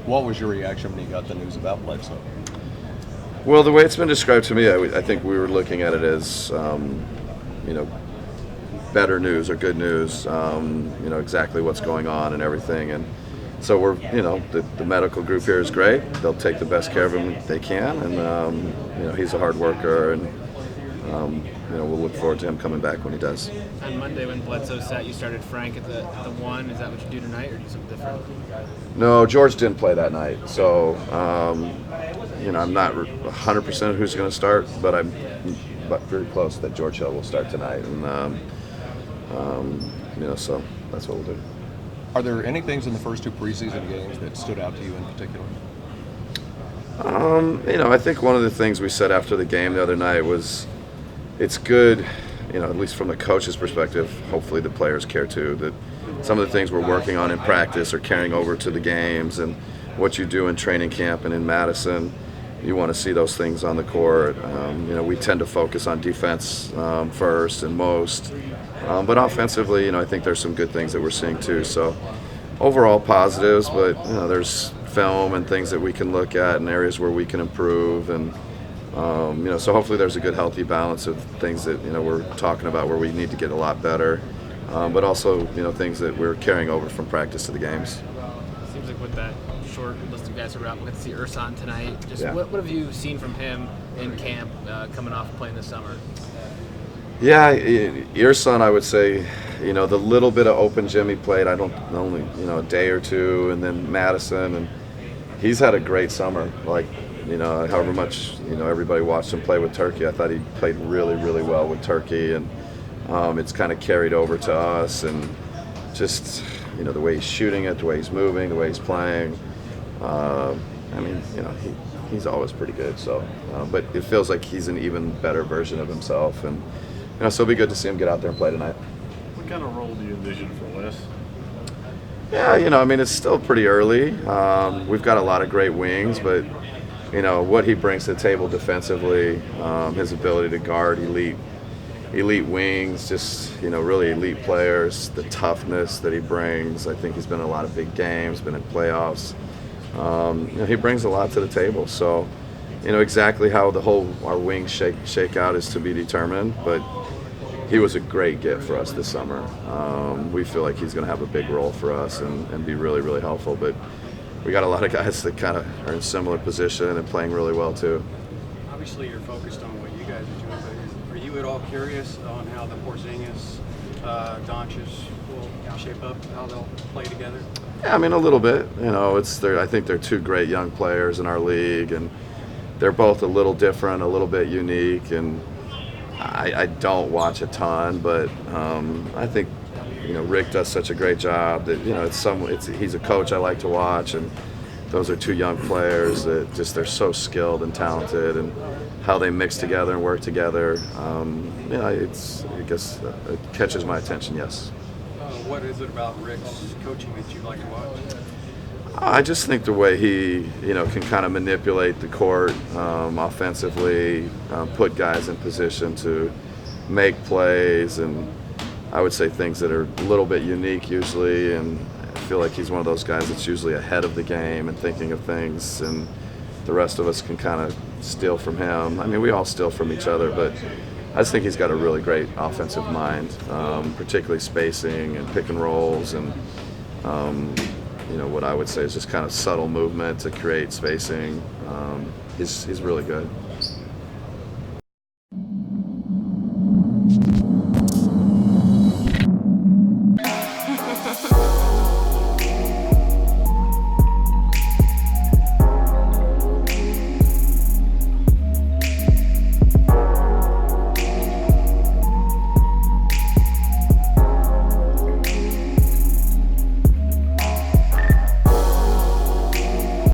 What was your reaction when you got the news about Bledsoe? Well, the way it's been described to me, I think we were looking at it as, better news or good news, exactly what's going on and everything. And so the medical group here is great. They'll take the best care of him they can. And, he's a hard worker. And, we'll look forward to him coming back when he does. On Monday when Bledsoe sat, you started Frank at the 1. Is that what you do tonight or do something different? No, George didn't play that night. So, I'm not 100% who's going to start, but I'm very close that George Hill will start tonight. And, so that's what we'll do. Are there any things in the first 2 preseason games that stood out to you in particular? I think one of the things we said after the game the other night was it's good, at least from the coach's perspective, hopefully the players care too, that some of the things we're working on in practice are carrying over to the games, and what you do in training camp and in Madison, you want to see those things on the court. We tend to focus on defense first and most, but offensively, I think there's some good things that we're seeing too. So overall positives, but there's film and things that we can look at and areas where we can improve, and so hopefully there's a good healthy balance of things that we're talking about where we need to get a lot better, but also things that we're carrying over from practice to the games. Seems like with that short list of guys around, we'll get to see Ersan tonight. Yeah. What have you seen from him in camp coming off playing this summer? Yeah, Ersan, I would say, the little bit of open gym he played, I don't only a day or two, and then Madison, and he's had a great summer. Like, however much everybody watched him play with Turkey, I thought he played really, really well with Turkey, and it's kind of carried over to us, and just the way he's shooting it, the way he's moving, the way he's playing. He's always pretty good. So, but it feels like he's an even better version of himself, and so it'll be good to see him get out there and play tonight. What kind of role do you envision for Les? Yeah, it's still pretty early. We've got a lot of great wings, but what he brings to the table defensively, his ability to guard elite wings, just really elite players, the toughness that he brings. I think he's been in a lot of big games, been in playoffs. He brings a lot to the table. So, exactly how our wings shake out is to be determined, but he was a great get for us this summer. We feel like he's going to have a big role for us and be really, really helpful. But we got a lot of guys that kind of are in similar position and playing really well too. Obviously, you're focused on what you guys are doing, but are you at all curious on how the Porzingis, Doncic will shape up, how they'll play together? Yeah, a little bit. I think they're 2 great young players in our league, and they're both a little different, a little bit unique, and I don't watch a ton, but I think Rick does such a great job that he's a coach I like to watch, and those are 2 young players that they're so skilled and talented, and how they mix together and work together. I guess it catches my attention. Yes. What is it about Rick's coaching that you like to watch? I just think the way he, can kind of manipulate the court offensively, put guys in position to make plays, and I would say things that are a little bit unique usually, and I feel like he's one of those guys that's usually ahead of the game and thinking of things, and the rest of us can kind of steal from him. We all steal from each other, but I just think he's got a really great offensive mind, particularly spacing and pick and rolls, and what I would say is just kind of subtle movement to create spacing. He's really good.